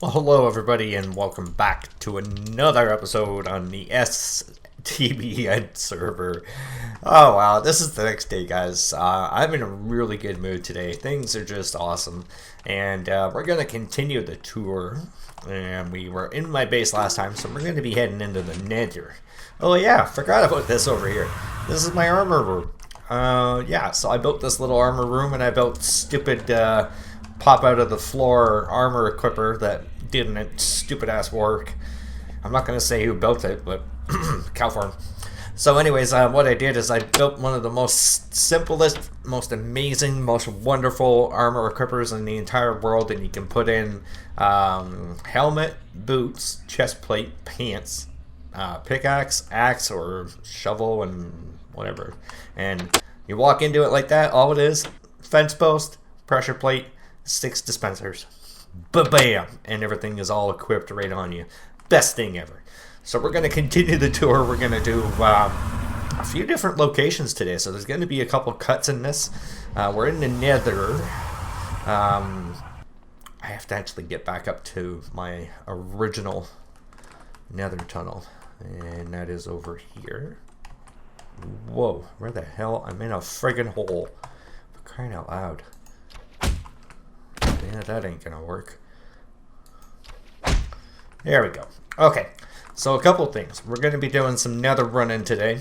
Well, hello everybody and welcome back to another episode on the STBN server. Oh wow, this is the next day, guys. I'm in a really good mood today. Things are just awesome. And we're going to continue the tour. And we were in my base last time, so we're going to be heading into the Nether. Oh yeah, forgot about this over here. This is my armor room. Yeah, so I built this little armor room and I built stupid pop out of the floor armor equipper that didn't stupid ass work. I'm not going to say who built it, but cow farm. So anyways, what I did is I built one of the most simplest, most amazing, most wonderful armor equippers in the entire world, and you can put in helmet, boots, chest plate, pants, pickaxe, axe, or shovel, and whatever. And you walk into it like that. All it is, fence post, pressure plate, 6 dispensers, ba-bam, and everything is all equipped right on you. Best thing ever. So we're going to continue the tour. We're going to do a few different locations today. So there's going to be a couple cuts in this. We're in the Nether. I have to actually get back up to my original Nether tunnel, and that is over here. Whoa, where the hell? I'm in a friggin' hole. For crying out loud. Yeah, that ain't gonna work. There we go. Okay, so a couple things. We're gonna be doing some nether running today.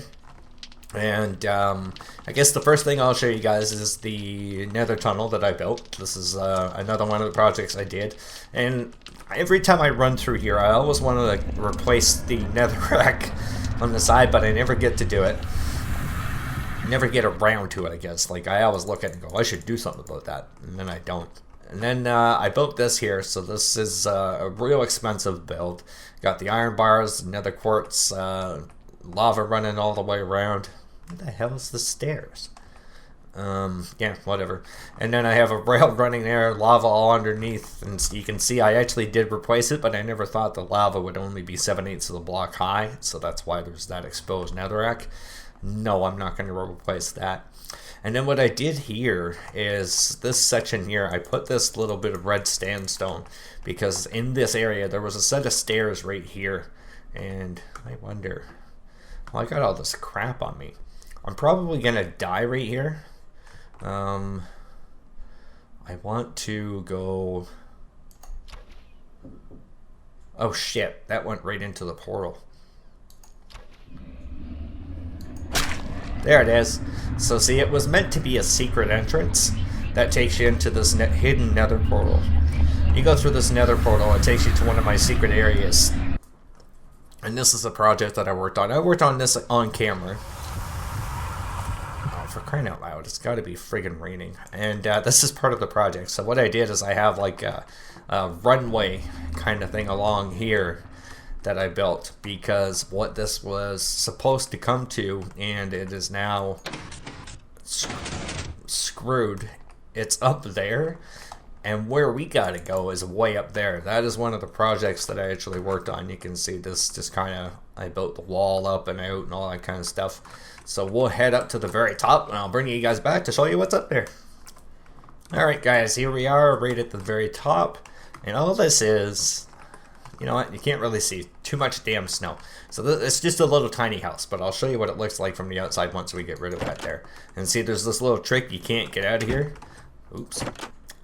And I guess the first thing I'll show you guys is the nether tunnel that I built. This is another one of the projects I did. And every time I run through here, I always want to replace the netherrack on the side, but I never get to do it. Never get around to it, I guess. Like, I always look at it and go, I should do something about that. And then I don't. And then I built this here, so this is a real expensive build. Got the iron bars, nether quartz, lava running all the way around. What the hell is the stairs? Yeah, whatever. And then I have a rail running there, lava all underneath, and you can see I actually did replace it, but I never thought the lava would only be 7/8 of the block high, so that's why there's that exposed netherrack. No, I'm not going to replace that. And then what I did here is this section here, I put this little bit of red sandstone because in this area there was a set of stairs right here. And I wonder, well, I got all this crap on me. I'm probably going to die right here. I want to go... Oh shit, that went right into the portal. There it is. So see, it was meant to be a secret entrance that takes you into this hidden nether portal. You go through this nether portal, it takes you to one of my secret areas. And this is a project that I worked on. I worked on this on camera. Oh, for crying out loud, it's got to be friggin' raining. And this is part of the project. So what I did is I have like a runway kind of thing along here that I built, because what this was supposed to come to, and it is now screwed, it's up there, and where we gotta go is way up there. That is one of the projects that I actually worked on. You can see this just kind of, I built the wall up and out and all that kind of stuff. So we'll head up to the very top and I'll bring you guys back to show you what's up there. Alright guys, here we are right at the very top, and all this is, you know what, you can't really see too much damn snow. So it's just a little tiny house, but I'll show you what it looks like from the outside once we get rid of that there. And see, there's this little trick, you can't get out of here. Oops.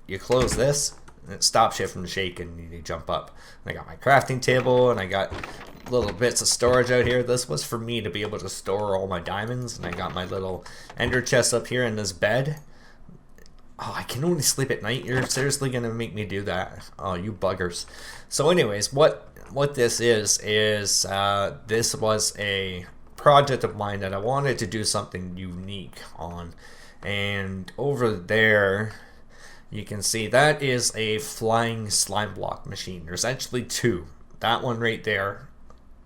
You close this, and it stops you from shaking, and you jump up. And I got my crafting table, and I got little bits of storage out here. This was for me to be able to store all my diamonds, and I got my little ender chest up here in this bed. Oh, I can only sleep at night. You're seriously going to make me do that? Oh, you buggers. So anyways, what this is this was a project of mine that I wanted to do something unique on. And over there, you can see that is a flying slime block machine. There's actually two. That one right there.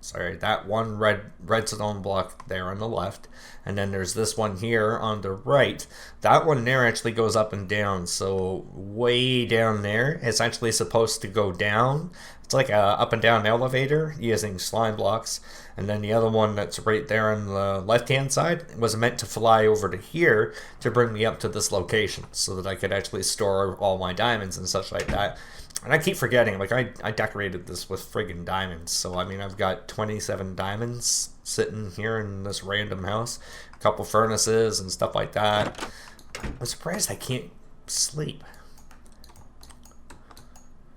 Sorry, that one redstone block there on the left, and then there's this one here on the right. That one there actually goes up and down, so way down there, it's actually supposed to go down. It's like a up and down elevator using slime blocks, and then the other one that's right there on the left hand side was meant to fly over to here to bring me up to this location so that I could actually store all my diamonds and such like that. And I keep forgetting, like, I decorated this with friggin' diamonds. So, I mean, I've got 27 diamonds sitting here in this random house. A couple furnaces and stuff like that. I'm surprised I can't sleep.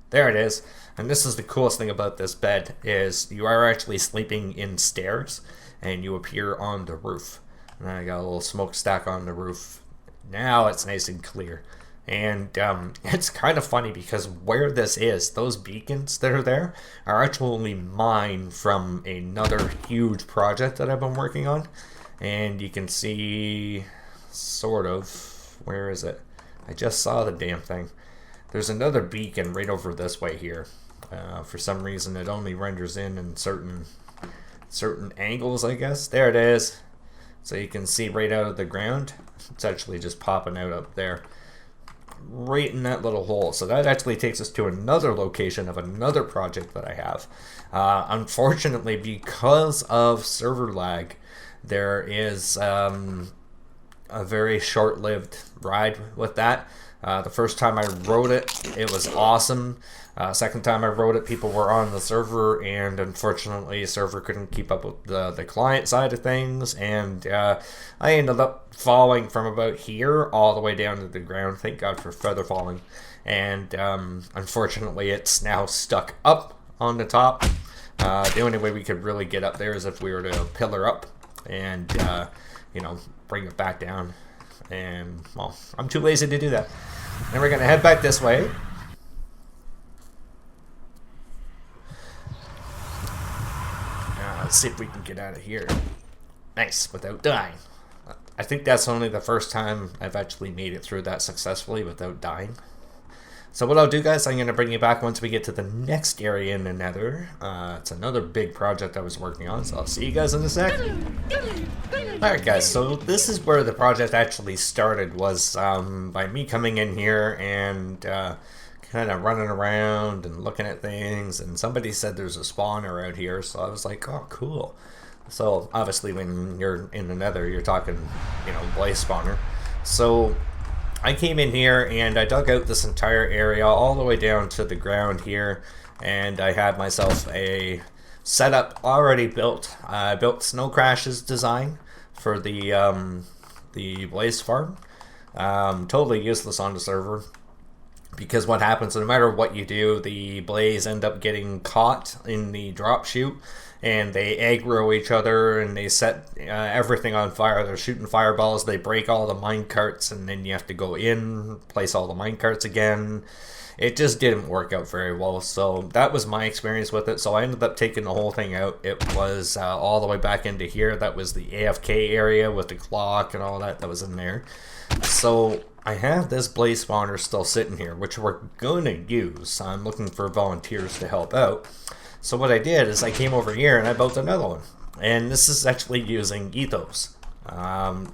There it is. And this is the coolest thing about this bed, is you are actually sleeping in stairs, and you appear on the roof. And I got a little smokestack on the roof. Now it's nice and clear. And it's kind of funny because where this is, those beacons that are there are actually mine from another huge project that I've been working on. And you can see, sort of, where is it? I just saw the damn thing. There's another beacon right over this way here. For some reason it only renders in certain angles, I guess. There it is. So you can see right out of the ground. It's actually just popping out up there. Right in that little hole. So that actually takes us to another location of another project that I have. Unfortunately, because of server lag, there is a very short-lived ride with that. The first time I wrote it, it was awesome. Second time I wrote it, people were on the server, and unfortunately the server couldn't keep up with the client side of things, and I ended up falling from about here all the way down to the ground. Thank God for feather falling. And unfortunately it's now stuck up on the top. The only way we could really get up there is if we were to pillar up and you know, bring it back down. And well, I'm too lazy to do that. And we're gonna head back this way. Let's see if we can get out of here. Nice, without dying. I think that's only the first time I've actually made it through that successfully without dying. So what I'll do, guys, I'm going to bring you back once we get to the next area in the Nether. It's another big project I was working on, so I'll see you guys in a sec. Alright, guys, so this is where the project actually started, was by me coming in here and kind of running around and looking at things, and somebody said there's a spawner out here, so I was like, oh, cool. So obviously when you're in the Nether, you're talking, you know, blaze spawner. So I came in here and I dug out this entire area all the way down to the ground here, and I had myself a setup already built. I built Snow Crash's design for the blaze farm. Totally useless on the server, because what happens, no matter what you do, the blaze end up getting caught in the drop chute, and they aggro each other, and they set everything on fire. They're shooting fireballs, they break all the mine carts, and then you have to go in, place all the mine carts again. It just didn't work out very well, so that was my experience with it. So I ended up taking the whole thing out. It was all the way back into here. That was the AFK area with the clock and all that was in there. So I have this blaze spawner still sitting here, which we're going to use. I'm looking for volunteers to help out. So what I did is I came over here and I built another one. And this is actually using Ethos.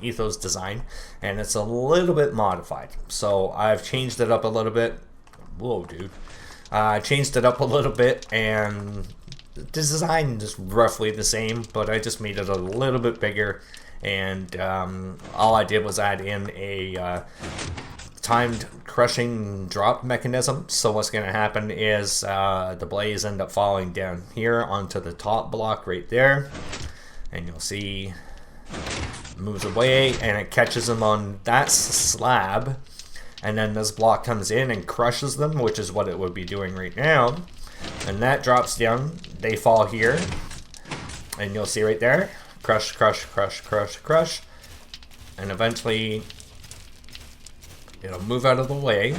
Ethos design. And it's a little bit modified. So I've changed it up a little bit. Whoa, dude. I changed it up a little bit, and the design is roughly the same, but I just made it a little bit bigger. And all I did was add in a timed crushing drop mechanism. So what's going to happen is the blaze end up falling down here onto the top block right there, and you'll see it moves away and it catches them on that slab, and then this block comes in and crushes them, which is what it would be doing right now, and that drops down. They fall here, and you'll see right there, crush, crush, crush, crush, crush, and eventually it'll move out of the way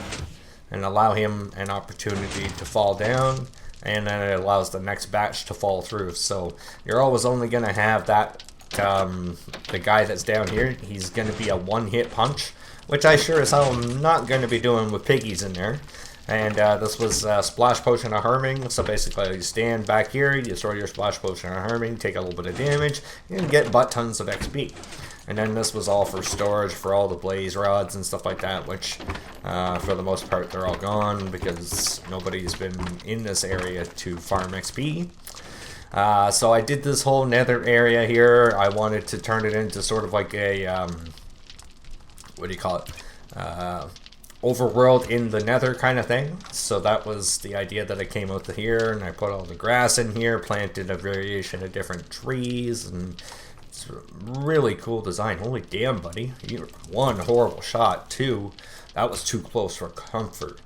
and allow him an opportunity to fall down, and then it allows the next batch to fall through. So you're always only going to have that, the guy that's down here, he's going to be a one-hit punch, which I sure as hell am not going to be doing with piggies in there. And this was Splash Potion of Harming, so basically you stand back here, you throw your Splash Potion of Harming, take a little bit of damage, and get butt tons of XP. And then this was all for storage for all the blaze rods and stuff like that, which for the most part they're all gone because nobody's been in this area to farm XP. So I did this whole nether area here. I wanted to turn it into sort of like a, what do you call it? overworld in the nether kind of thing. So that was the idea that I came out to here, and I put all the grass in here, planted a variation of different trees, and it's a really cool design. Holy damn, buddy. One, horrible shot. Two, that was too close for comfort.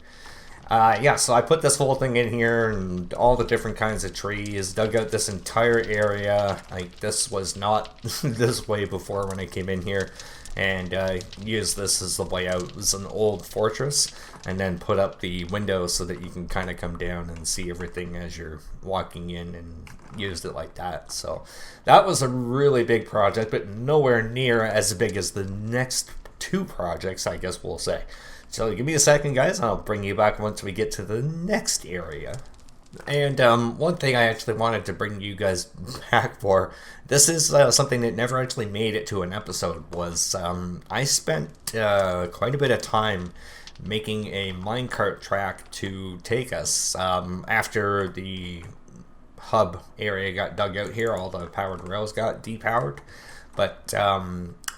Yeah, so I put this whole thing in here and all the different kinds of trees, dug out this entire area. Like, this was not this way before when I came in here, and used this as the way out. It was an old fortress, and then put up the windows so that you can kind of come down and see everything as you're walking in, and used it like that. So that was a really big project, but nowhere near as big as the next two projects, I guess we'll say. So give me a second, guys, and I'll bring you back once we get to the next area. And one thing I actually wanted to bring you guys back for, this is something that never actually made it to an episode, was I spent quite a bit of time making a minecart track to take us. After the hub area got dug out here, all the powered rails got depowered. But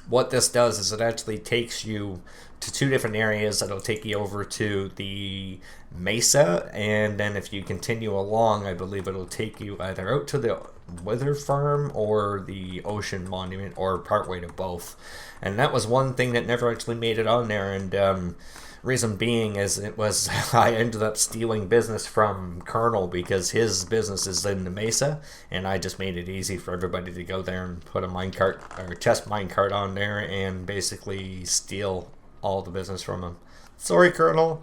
what this does is it actually takes you to two different areas that'll take you over to the mesa, and then if you continue along, I believe it'll take you either out to the wither farm or the ocean monument, or partway to both. And that was one thing that never actually made it on there, and reason being is it was I ended up stealing business from Colonel because his business is in the mesa, and I just made it easy for everybody to go there and put a minecart or test minecart on there and basically steal all the business from him. Sorry, Colonel.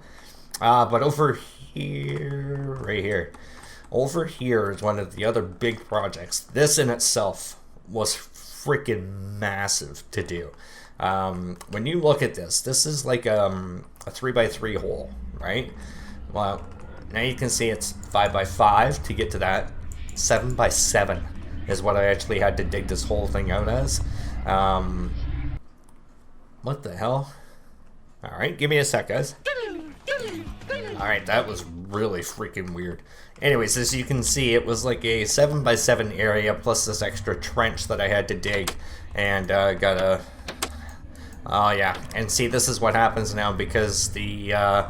But over here, right here, over here is one of the other big projects. This in itself was freaking massive to do. When you look at this, this is like a 3x3 hole, right? Well, now you can see it's 5x5 to get to that. 7x7 is what I actually had to dig this whole thing out as. What the hell? Alright, give me a sec, guys. Alright, that was really freaking weird. Anyways, as you can see, it was like a 7x7 area plus this extra trench that I had to dig, and got a... Oh yeah, and see, this is what happens now because the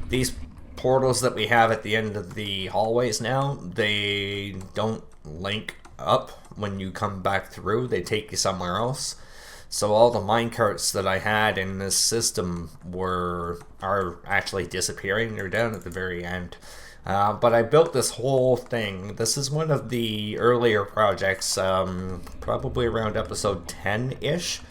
these portals that we have at the end of the hallways now, they don't link up when you come back through. They take you somewhere else. So all the minecarts that I had in this system are actually disappearing. They're down at the very end. But I built this whole thing. This is one of the earlier projects, probably around episode 10-ish.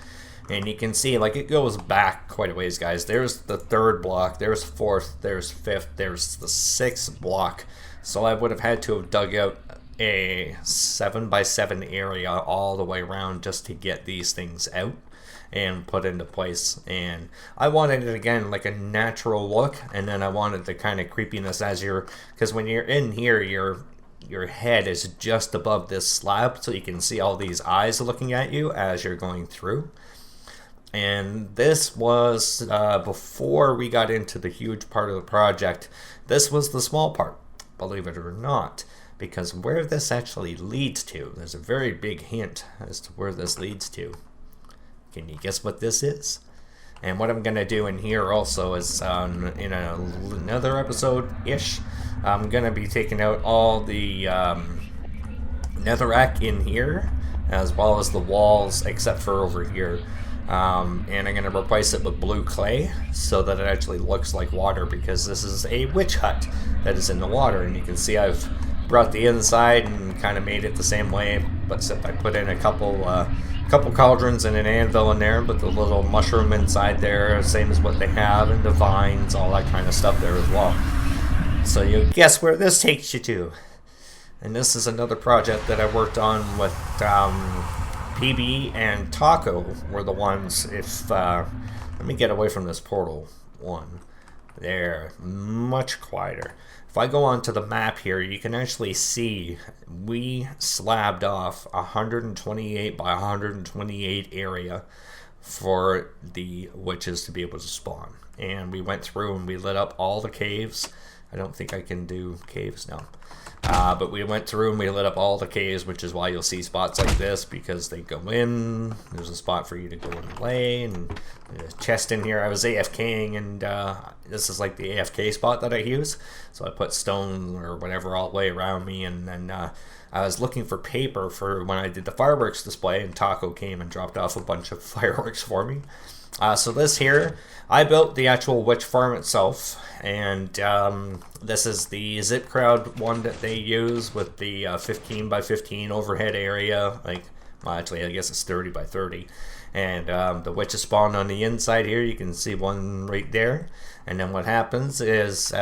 And you can see, like, it goes back quite a ways, guys. There's the third block, there's fourth, there's fifth, there's the sixth block. So I would have had to have dug out a 7x7 area all the way around just to get these things out and put into place. And I wanted it again like a natural look, and then I wanted the kind of creepiness as because when you're in here, your head is just above this slab, so you can see all these eyes looking at you as you're going through. And this was before we got into the huge part of the project. This was the small part, believe it or not. Because where this actually leads to, there's a very big hint as to where this leads to. Can you guess what this is? And what I'm going to do in here also is, in another episode-ish, I'm going to be taking out all the netherrack in here, as well as the walls, except for over here. And I'm going to replace it with blue clay so that it actually looks like water, because this is a witch hut that is in the water. And you can see I've brought the inside and kind of made it the same way, but except I put in a couple cauldrons and an anvil in there, but the little mushroom inside there, same as what they have, and the vines, all that kind of stuff there as well. So you guess where this takes you to. And this is another project that I worked on with PB and Taco were the ones. If let me get away from this portal one. There, much quieter. If I go onto the map here, you can actually see we slabbed off 128 by 128 area for the witches to be able to spawn. And we went through and we lit up all the caves I don't think I can do caves now. But we went through and we lit up all the caves, which is why you'll see spots like this, because they go in. There's a spot for you to go and lay, and there's a chest in here. I was AFKing, and this is like the AFK spot that I use. So I put stone or whatever all the way around me, and then I was looking for paper for when I did the fireworks display, and Taco came and dropped off a bunch of fireworks for me. So this here, I built the actual witch farm itself, and this is the Zip Crowd one that they use with the 15 by 15 overhead area. Like, well, actually, I guess it's 30 by 30. And the witches spawn on the inside here. You can see one right there. And then what happens is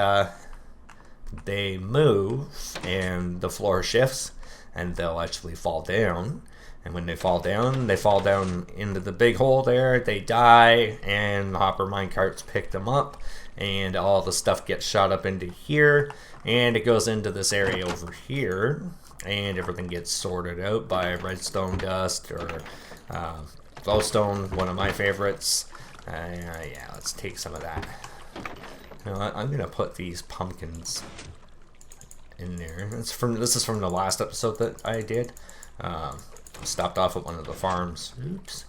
they move, and the floor shifts, and they'll actually fall down. And when they fall down into the big hole there. They die, and the hopper minecarts pick them up, and all the stuff gets shot up into here, and it goes into this area over here, and everything gets sorted out by redstone dust or glowstone, one of my favorites. Yeah, let's take some of that. You know, I'm gonna put these pumpkins in there. This is from the last episode that I did. Stopped off at one of the farms, oops,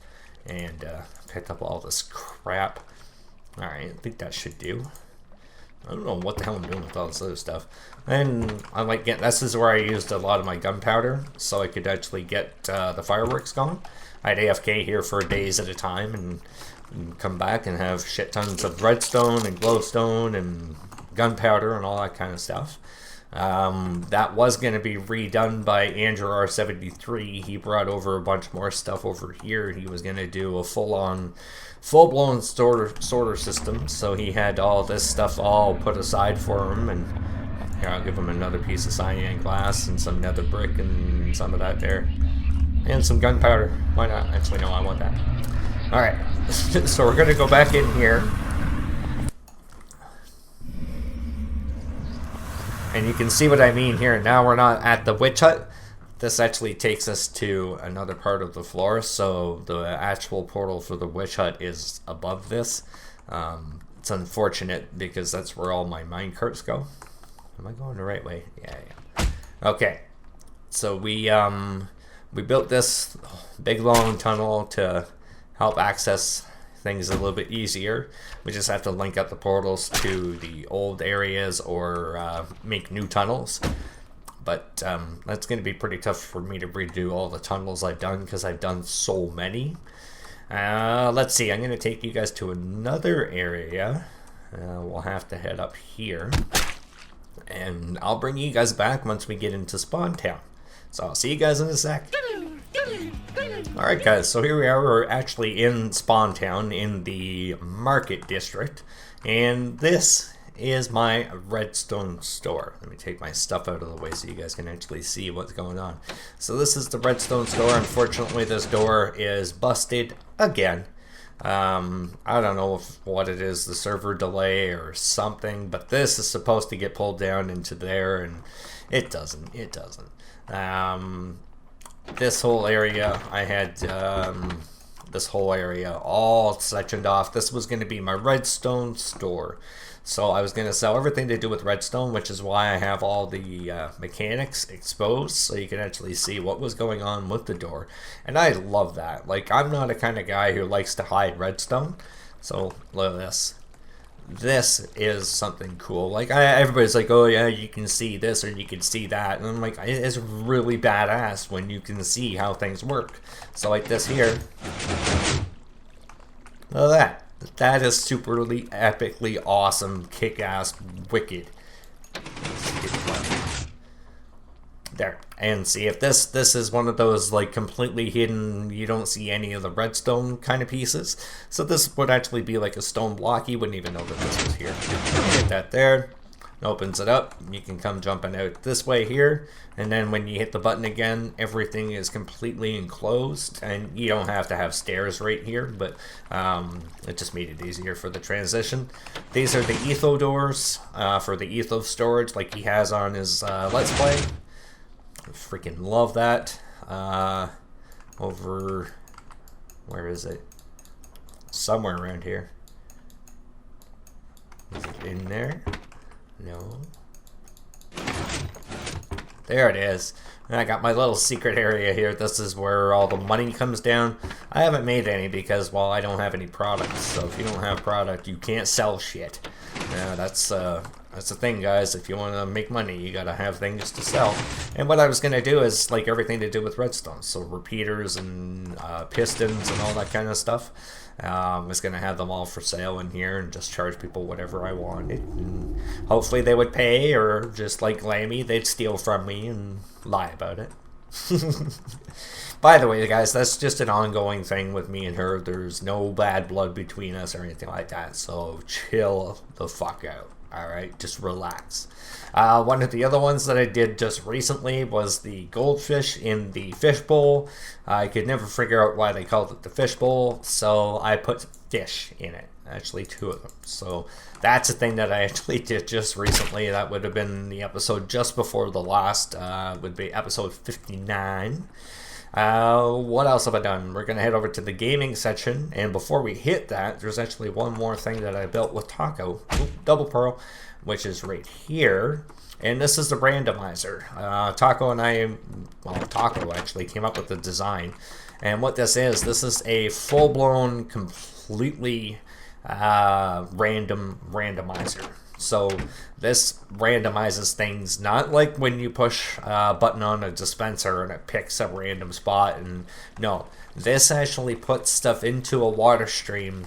and picked up all this crap. Alright, I think that should do. I don't know what the hell I'm doing with all this other stuff. And I might get, this is where I used a lot of my gunpowder, so I could actually get the fireworks going. I'd AFK here for days at a time, and come back and have shit tons of redstone and glowstone and gunpowder and all that kind of stuff. That was going to be redone by Andrew R73. He brought over a bunch more stuff over here. He was going to do a full-blown sorter system, so he had all this stuff all put aside for him. And here, I'll give him another piece of cyan glass and some nether brick and some of that there, and some gunpowder. Why not? Actually, no, I want that. Alright, so we're going to go back in here. And you can see what I mean here. Now we're not at the witch hut. This actually takes us to another part of the floor. So the actual portal for the witch hut is above this. It's unfortunate because that's where all my minecarts go. Am I going the right way? Yeah. Okay. So we built this big long tunnel to help access things a little bit easier. We just have to link up the portals to the old areas or make new tunnels. But that's going to be pretty tough for me to redo all the tunnels I've done because I've done so many. Let's see, I'm going to take you guys to another area. We'll have to head up here. And I'll bring you guys back once we get into Spawn Town. So I'll see you guys in a sec. Alright guys, so here we are. We're actually in Spawn Town in the Market District. And this is my redstone store. Let me take my stuff out of the way so you guys can actually see what's going on. So this is the redstone store. Unfortunately, this door is busted again. I don't know what it is, the server delay or something, but this is supposed to get pulled down into there, and it doesn't. This whole area, I had this whole area all sectioned off. This was going to be my redstone store. So I was going to sell everything to do with redstone, which is why I have all the mechanics exposed so you can actually see what was going on with the door. And I love that. Like, I'm not a kind of guy who likes to hide redstone. So look at this. This is something cool. Like, everybody's like, oh yeah, you can see this or you can see that. And I'm like, it's really badass when you can see how things work. So like this here. Look at that. That is superly, epically awesome, kick-ass, wicked. There. And see, if this is one of those, like, completely hidden, you don't see any of the redstone kind of pieces. So this would actually be like a stone block. You wouldn't even know that this was here. Hit that there. It opens it up. You can come jumping out this way here. And then when you hit the button again, everything is completely enclosed. And you don't have to have stairs right here, but it just made it easier for the transition. These are the etho doors for the etho storage like he has on his Let's Play. I freaking love that. Over, where is it? Somewhere around here. Is it in there? No. There it is. And I got my little secret area here. This is where all the money comes down. I haven't made any because, well, I don't have any products. So if you don't have product, you can't sell shit. That's the thing, guys. If you want to make money, you gotta have things to sell. And what I was gonna do is like everything to do with redstone. So repeaters and pistons and all that kind of stuff. I was gonna have them all for sale in here and just charge people whatever I wanted. And hopefully they would pay, or just like Lammy, they'd steal from me and lie about it. By the way, guys, that's just an ongoing thing with me and her. There's no bad blood between us or anything like that. So chill the fuck out. Alright, just relax. One of the other ones that I did just recently was the goldfish in the fishbowl. I could never figure out why they called it the fishbowl, so I put fish in it. Actually, 2 of them. So that's a thing that I actually did just recently. That would have been the episode just before the last, would be episode 59. What else have I done? We're going to head over to the gaming section, and before we hit that, there's actually one more thing that I built with Taco, double pearl, which is right here, and this is the randomizer. Taco and I, well, Taco actually came up with the design, and what this is a full-blown, completely random randomizer. So this randomizes things, not like when you push a button on a dispenser and it picks a random spot. And no, this actually puts stuff into a water stream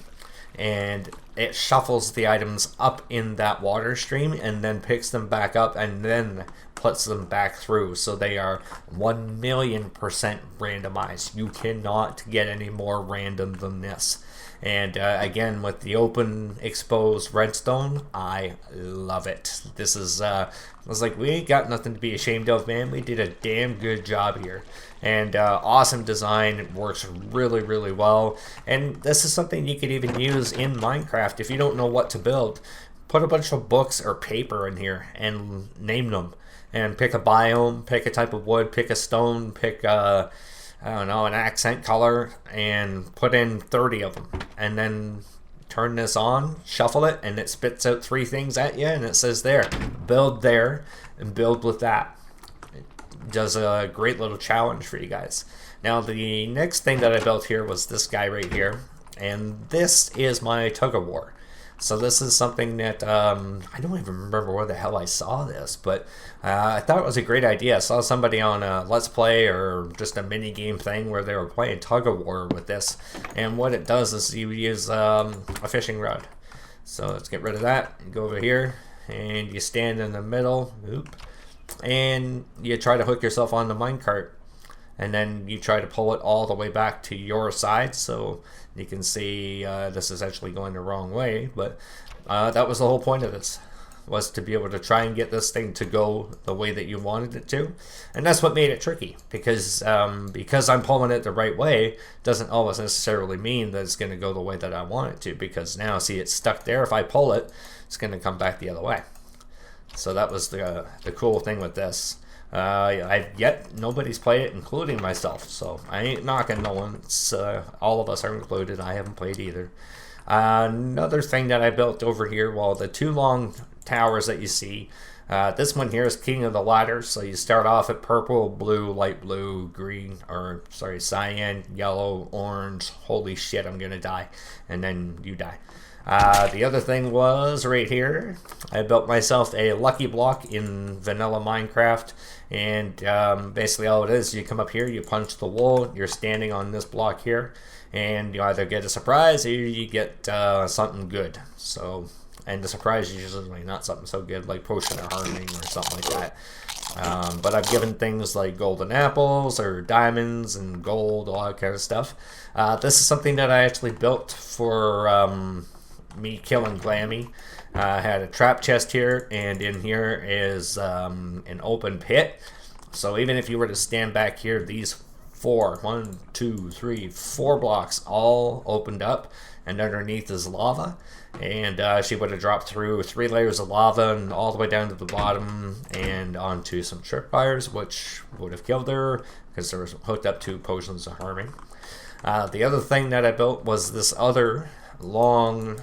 and it shuffles the items up in that water stream and then picks them back up and then puts them back through. So they are 1,000,000% randomized. You cannot get any more random than this. And again, with the open exposed redstone, I love it. This is, I was like, we ain't got nothing to be ashamed of, man. We did a damn good job here. And awesome design. It works really, really well. And this is something you could even use in Minecraft. If you don't know what to build, put a bunch of books or paper in here and name them. And pick a biome, pick a type of wood, pick a stone, pick a... I don't know, an accent color, and put in 30 of them. And then turn this on, shuffle it, and it spits out 3 things at you, and it says there, build there, and build with that. It does a great little challenge for you guys. Now, the next thing that I built here was this guy right here, and this is my tug-of-war. So this is something that, I don't even remember where the hell I saw this, but I thought it was a great idea. I saw somebody on a Let's Play or just a mini game thing where they were playing tug-of-war with this. And what it does is you use a fishing rod. So let's get rid of that. You go over here and you stand in the middle. Oop, and you try to hook yourself on the minecart. And then you try to pull it all the way back to your side. So you can see this is actually going the wrong way. But that was the whole point of this, was to be able to try and get this thing to go the way that you wanted it to. And that's what made it tricky. Because I'm pulling it the right way doesn't always necessarily mean that it's going to go the way that I want it to. Because now, see, it's stuck there. If I pull it, it's going to come back the other way. So that was the cool thing with this. Nobody's played it, including myself, so I ain't knocking no one. It's, all of us are included. I haven't played either. Another thing that I built over here, well, the 2 long towers that you see, this one here is King of the Ladder. So you start off at purple, blue, light blue, green, or sorry, cyan, yellow, orange. Holy shit, I'm gonna die. And then you die. The other thing was right here, I built myself a lucky block in vanilla Minecraft, and basically all it is, you come up here, you punch the wall, you're standing on this block here, and you either get a surprise or you get something good. So, and the surprise is usually not something so good like potion or hardening or something like that. But I've given things like golden apples or diamonds and gold, all that kind of stuff. This is something that I actually built for me killing Glammy. I had a trap chest here, and in here is an open pit. So even if you were to stand back here, these 4 blocks all opened up, and underneath is lava. And she would have dropped through 3 layers of lava and all the way down to the bottom and onto some tripwires, which would have killed her because they were hooked up to potions of harming. The other thing that I built was this other long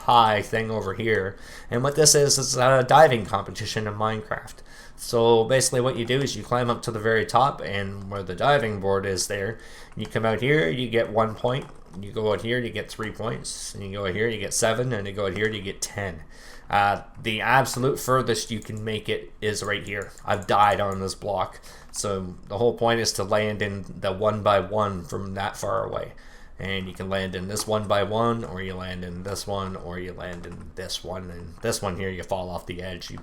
high thing over here. And what this is a diving competition in Minecraft. So basically what you do is you climb up to the very top, and where the diving board is there, you come out here, you get 1 point. You go out here, you get 3 points. And you go out here, you get 7. And you go out here, you get 10. The absolute furthest you can make it is right here. I've died on this block. So the whole point is to land in the 1 by 1 from that far away. And you can land in this 1 by 1, or you land in this one, or you land in this one. And this one here, you fall off the edge. You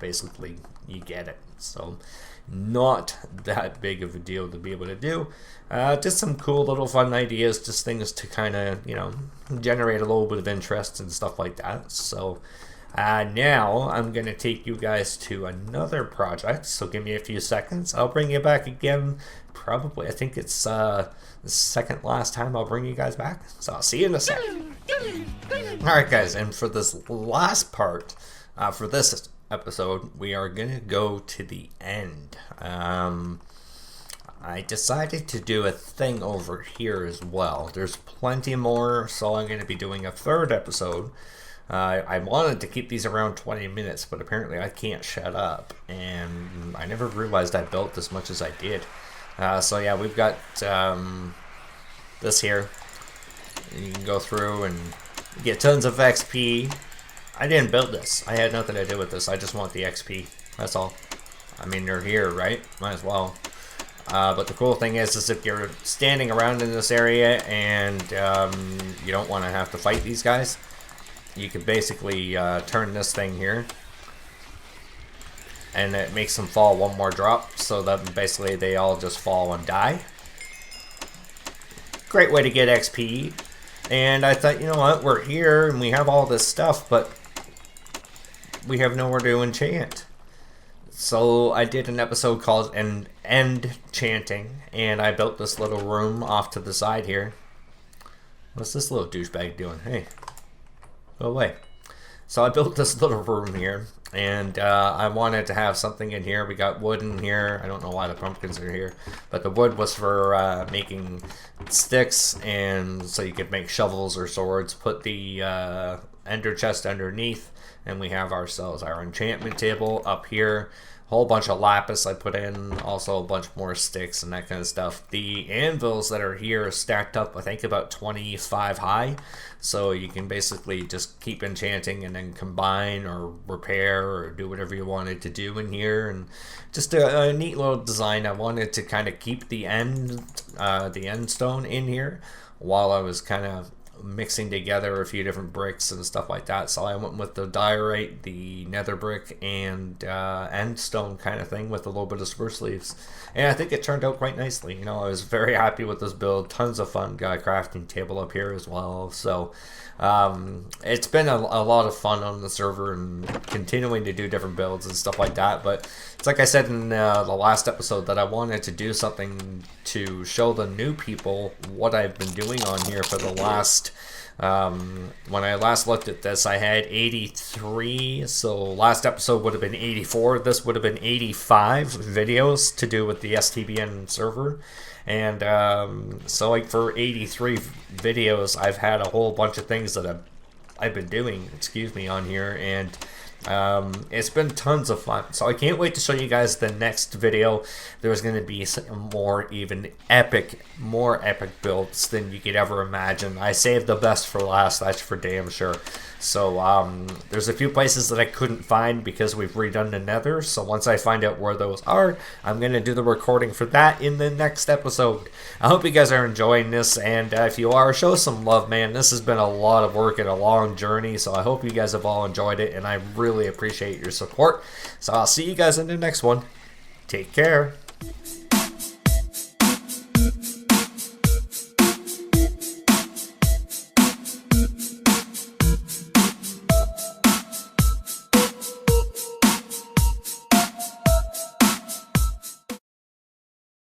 get it. So not that big of a deal to be able to do. Just some cool little fun ideas, just things to kind of, generate a little bit of interest and stuff like that. So now I'm going to take you guys to another project, so give me a few seconds. I'll bring you back again, probably, I think it's the second last time I'll bring you guys back. So I'll see you in a second. Alright guys, and for this last part, for this episode, we are going to go to the end. I decided to do a thing over here as well. There's plenty more, so I'm going to be doing a third episode. I wanted to keep these around 20 minutes, but apparently I can't shut up, and I never realized I built as much as I did. So yeah, we've got this here. You can go through and get tons of XP. I didn't build this. I had nothing to do with this. I just want the XP. That's all. I mean, you're here, right? Might as well. But the cool thing is if you're standing around in this area and you don't want to have to fight these guys, you could basically turn this thing here, and it makes them fall one more drop, so that basically they all just fall and die. Great way to get XP. And I thought, you know what, we're here and we have all this stuff, but we have nowhere to enchant. So I did an episode called End Chanting, and I built this little room off to the side here. What's this little douchebag doing? Hey, go away. So I built this little room here, and I wanted to have something in here. We got wood in here. I don't know why the pumpkins are here, but the wood was for making sticks, and so you could make shovels or swords. Put the ender chest underneath, and we have ourselves our enchantment table up here. Whole bunch of lapis I put in, also a bunch more sticks and that kind of stuff. The anvils that are here are stacked up, I think about 25 high, so you can basically just keep enchanting and then combine or repair or do whatever you wanted to do in here. And just a neat little design. I wanted to kind of keep the end stone in here while I was kind of mixing together a few different bricks and stuff like that. So I went with the diorite, the nether brick, and end stone kind of thing with a little bit of spruce leaves, and I think it turned out quite nicely. You know, I was very happy with this build. Tons of fun. Got a crafting table up here as well. So it's been a lot of fun on the server and continuing to do different builds and stuff like that. But it's like I said in the last episode, that I wanted to do something to show the new people what I've been doing on here for the last when I last looked at this, I had 83, so last episode would have been 84. This would have been 85 videos to do with the STBN server. And so like for 83 videos, I've had a whole bunch of things that I've been doing, on here, and it's been tons of fun. So I can't wait to show you guys the next video. There's going to be some more epic builds than you could ever imagine. I saved the best for last, that's for damn sure. So there's a few places that I couldn't find because we've redone the nether. So once I find out where those are, I'm going to do the recording for that in the next episode. I hope you guys are enjoying this, and if you are, show some love, man. This has been a lot of work and a long journey, so I hope you guys have all enjoyed it, and I really appreciate your support. So I'll see you guys in the next one. Take care.